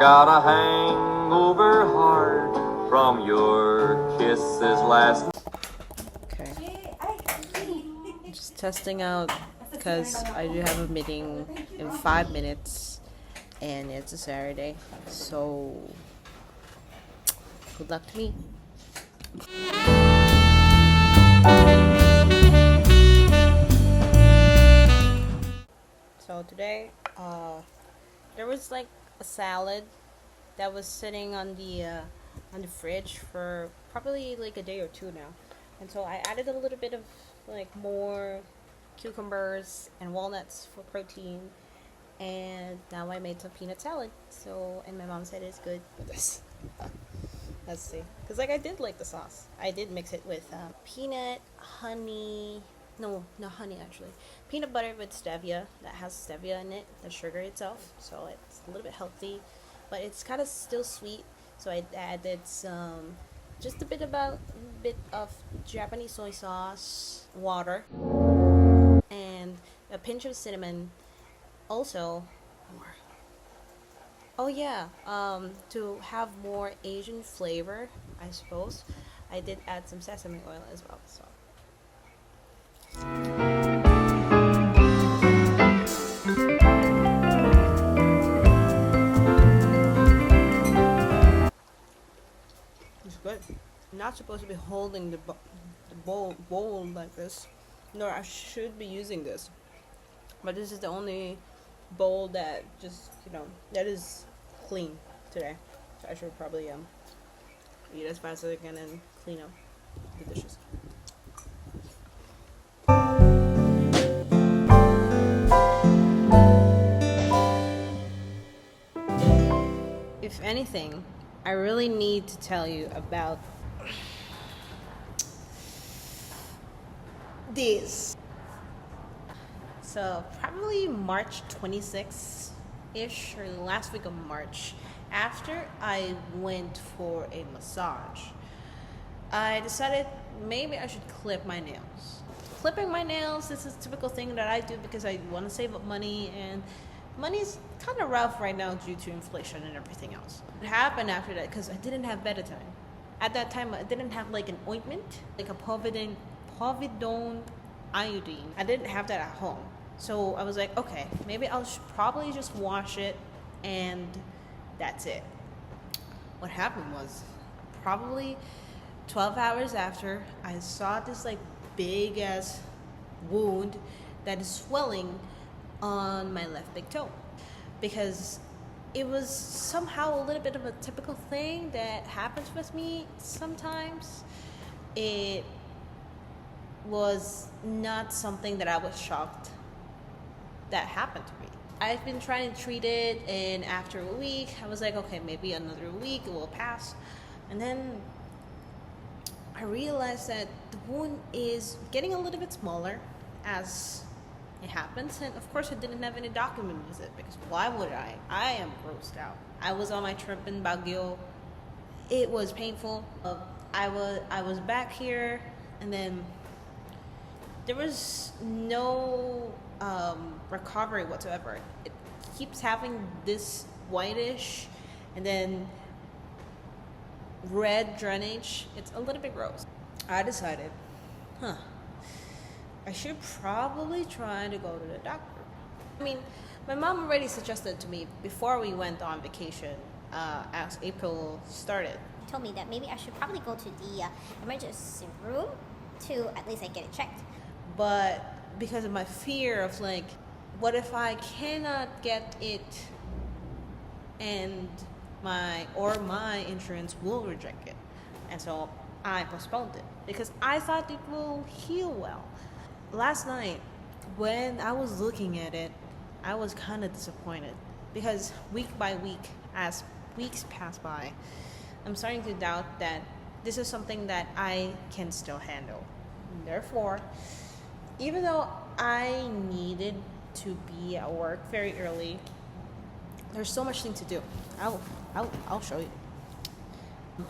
got a hangover hard from your kisses last. Okay. Just testing out because I do have a meeting in 5 minutes and it's a Saturday. So good luck to me. So today, there was like a salad that was sitting on the fridge for probably like a day or two now, and so I added a little bit of like more cucumbers and walnuts for protein, and now I made some peanut salad. So, and my mom said it's good with this. Let's see, because like I did like the sauce. I did mix it with peanut, honey. No, not honey actually. Peanut butter with stevia that has stevia in it, the sugar itself. So it's a little bit healthy, but it's kind of still sweet. So I added some, just a bit of Japanese soy sauce, water, and a pinch of cinnamon. Also, more. Oh yeah, to have more Asian flavor, I suppose, I did add some sesame oil as well. So. It's good. I'm not supposed to be holding the bowl like this. No, I should be using this. But this is the only bowl that just, that is clean today. So I should probably eat as fast as I can and clean up the dishes. If anything, I really need to tell you about this. So probably March 26th-ish, or the last week of March, after I went for a massage, I decided maybe I should clip my nails. Clipping my nails, this is a typical thing that I do because I want to save up money, and money's kind of rough right now due to inflation and everything else. It happened after that because I didn't have Betadine. At that time, I didn't have like an ointment, like a povidone iodine. I didn't have that at home. So I was like, okay, maybe I'll probably just wash it and that's it. What happened was probably 12 hours after, I saw this like big ass wound that is swelling on my left big toe, because it was somehow a little bit of a typical thing that happens with me sometimes. It was not something that I was shocked that happened to me. I've been trying to treat it, and after a week I was like, okay, maybe another week it will pass. And then I realized that the wound is getting a little bit smaller as it happens, and of course I didn't have any document with it, because why would I? I am grossed out. I was on my trip in Baguio. It was painful. I was back here, and then there was no recovery whatsoever. It keeps having this whitish and then red drainage. It's a little bit gross. I decided, I should probably try to go to the doctor. I mean, my mom already suggested to me before we went on vacation, as April started. She told me that maybe I should probably go to the emergency room to at least get it checked. But because of my fear of like, what if I cannot get it and my insurance will reject it? And so I postponed it because I thought it will heal well. Last night, when I was looking at it, I was kind of disappointed because week by week, as weeks pass by, I'm starting to doubt that this is something that I can still handle. Therefore, even though I needed to be at work very early, there's so much thing to do. I'll show you.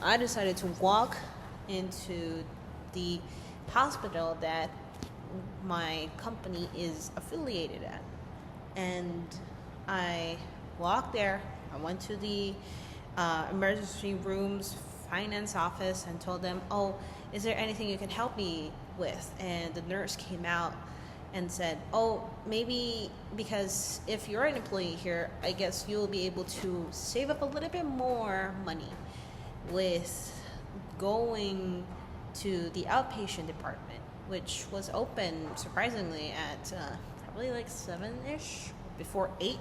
I decided to walk into the hospital that my company is affiliated at, and I walked there I went to the emergency room's finance office and told them, oh, is there anything you can help me with? And the nurse came out and said, oh, maybe because if you're an employee here, I guess you'll be able to save up a little bit more money with going to the outpatient department, which was open surprisingly at probably like 7-ish, before 8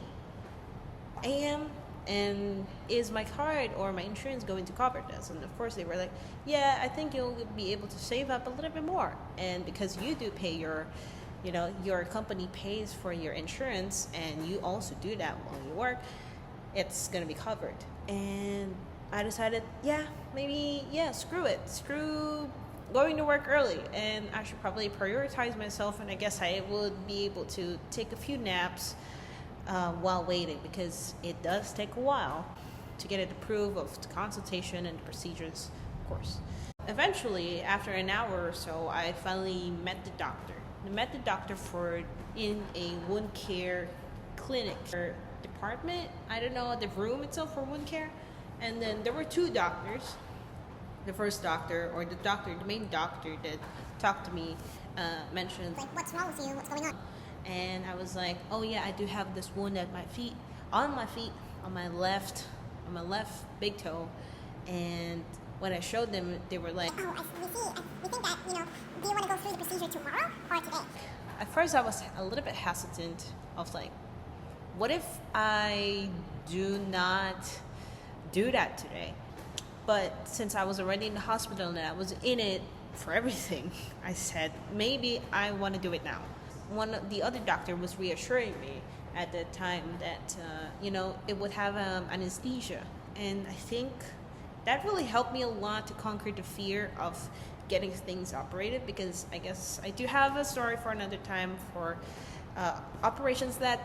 a.m. And is my card or my insurance going to cover this? And of course they were like, yeah, I think you'll be able to save up a little bit more. And because you do pay your company pays for your insurance, and you also do that while you work, it's going to be covered. And I decided, screw it. Screw going to work early. And I should probably prioritize myself, and I guess I would be able to take a few naps while waiting, because it does take a while to get it approved of the consultation and the procedures, of course. Eventually, after an hour or so, I finally met the doctor. I met the doctor in a wound care clinic or department. I don't know, the room itself for wound care. And then there were two doctors. The first doctor, or the main doctor that talked to me, mentioned, Like, what's wrong with you? What's going on? and I was like, oh yeah, I do have this wound at my feet, on my left big toe. And when I showed them, they were like, Oh, we see. We think that, do you want to go through the procedure tomorrow or today? at first I was a little bit hesitant of like, what if I do not do that today? But since I was already in the hospital and I was in it for everything, I said, maybe I want to do it now. The other doctor was reassuring me at the time that, it would have anesthesia. And I think that really helped me a lot to conquer the fear of getting things operated, because I guess I do have a story for another time for operations that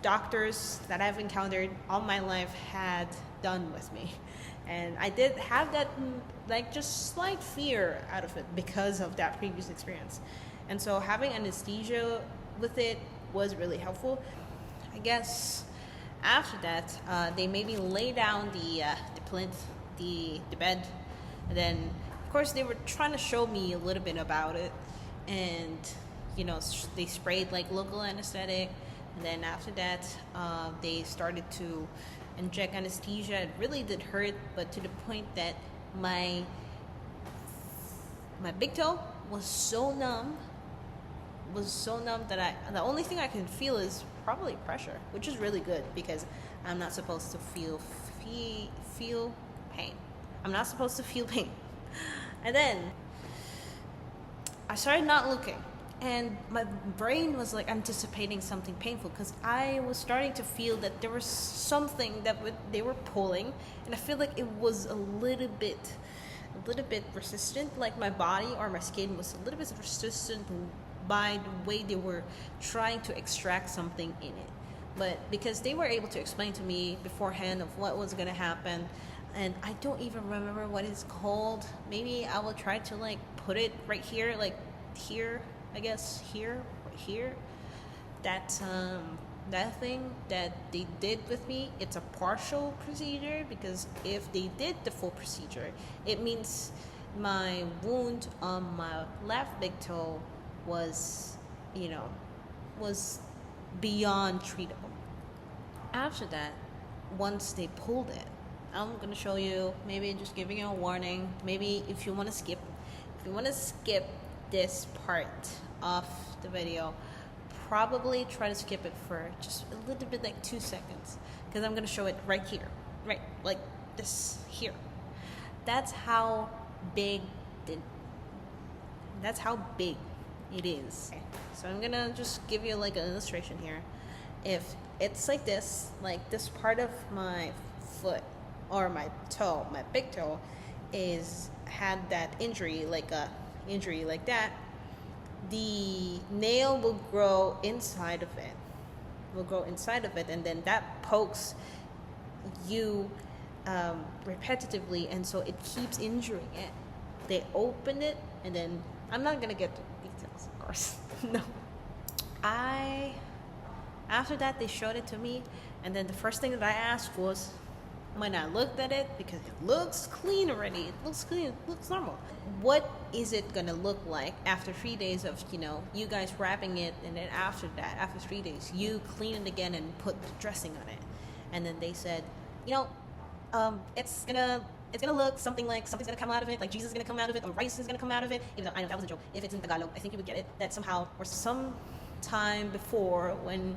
doctors that I've encountered all my life had done with me. And I did have that just slight fear out of it because of that previous experience. And so having anesthesia with it was really helpful. I guess after that, they made me lay down the plinth, the bed. And then, of course, they were trying to show me a little bit about it. And, they sprayed local anesthetic. And then after that, they started to inject anesthesia. It really did hurt, but to the point that my big toe was so numb that the only thing I can feel is probably pressure, which is really good because I'm not supposed to feel pain. I'm not supposed to feel pain. And then I started not looking. And my brain was anticipating something painful, because I was starting to feel that there was something that they were pulling, and I feel like it was a little bit resistant. Like my body or my skin was a little bit resistant by the way they were trying to extract something in it. But because they were able to explain to me beforehand of what was going to happen, and I don't even remember what it's called. Maybe I will try to put it right here, here. I guess here, right here, that thing that they did with me, it's a partial procedure, because if they did the full procedure, it means my wound on my left big toe was beyond treatable. After that, once they pulled it, I'm going to show you, maybe just giving you a warning, maybe if you want to skip this part of the video, probably try to skip it for just a little bit, 2 seconds, because I'm going to show it right here, right, this here. That's how big it is. Okay. So I'm going to just give you an illustration here. If it's this part of my foot or my toe, my big toe, had that injury, a injury like that, the nail will grow inside of it, and then that pokes you repetitively, and so it keeps injuring it. They open it, and then I'm not gonna get the details, of course. No, I After that, they showed it to me, and then the first thing that I asked was, when I looked at it, because it looks clean already, it looks clean, it looks normal. What is it gonna look like after 3 days of, you guys wrapping it, and then after that, after 3 days, you clean it again and put the dressing on it? And then they said, it's gonna look something like something's gonna come out of it, like Jesus is gonna come out of it, or rice is gonna come out of it. Even though I know that was a joke. If it's in Tagalog, I think you would get it. That somehow, or some time before, when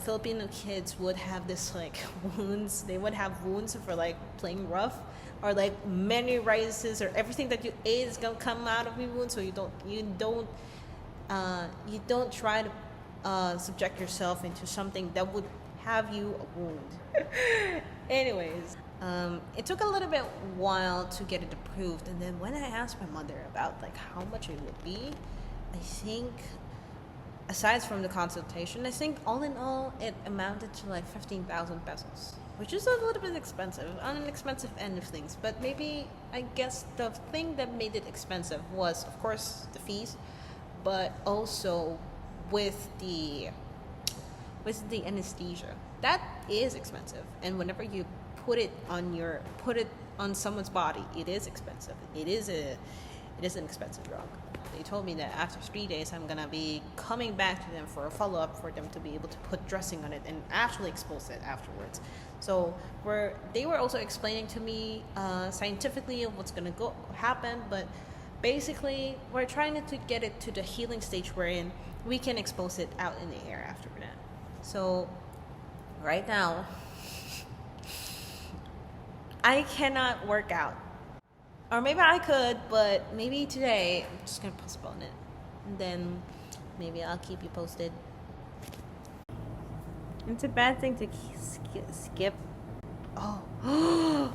Filipino kids would have this like wounds. They would have wounds for like playing rough, or like many rices, or everything that you ate is gonna come out of your wound. So you don't try to subject yourself into something that would have you a wound. Anyways, it took a little bit while to get it approved, and then when I asked my mother about like how much it would be, I think, aside from the consultation, I think all in all it amounted to like 15,000 pesos, which is a little bit expensive, on an expensive end of things. But maybe, I guess the thing that made it expensive was, of course, the fees, but also with the anesthesia. That is expensive, and whenever you put it on someone's body, it is expensive. It is an expensive drug. They told me that after 3 days, I'm gonna be coming back to them for a follow-up, for them to be able to put dressing on it and actually expose it afterwards. So they were also explaining to me scientifically of what's gonna happen, but basically we're trying to get it to the healing stage wherein we can expose it out in the air after that. So right now, I cannot work out. Or maybe I could, but maybe today I'm just gonna postpone it. And then maybe I'll keep you posted. It's a bad thing to skip. Oh.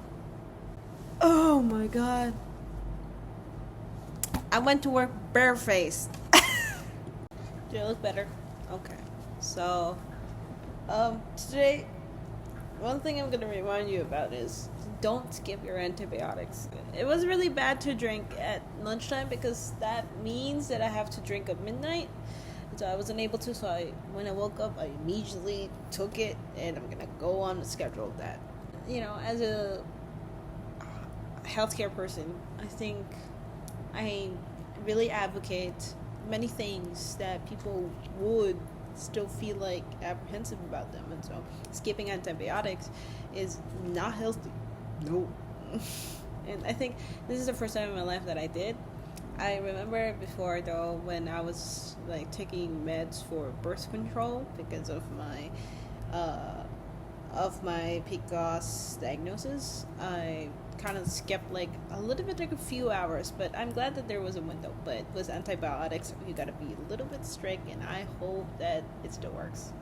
Oh my god. I went to work barefaced. Do I look better? Okay. So, today, one thing I'm gonna remind you about is don't skip your antibiotics. It was really bad to drink at lunchtime because that means that I have to drink at midnight. So I wasn't able to, so when I woke up, I immediately took it, and I'm gonna go on the schedule of that. As a healthcare person, I think I really advocate many things that people would still feel like apprehensive about them, and so skipping antibiotics is not healthy. No. And I think this is the first time in my life that I did. I remember before, though, when I was like taking meds for birth control because of my PCOS diagnosis, I kind of skipped like a little bit, like a few hours, but I'm glad that there was a window. But with antibiotics, you gotta be a little bit strict, and I hope that it still works.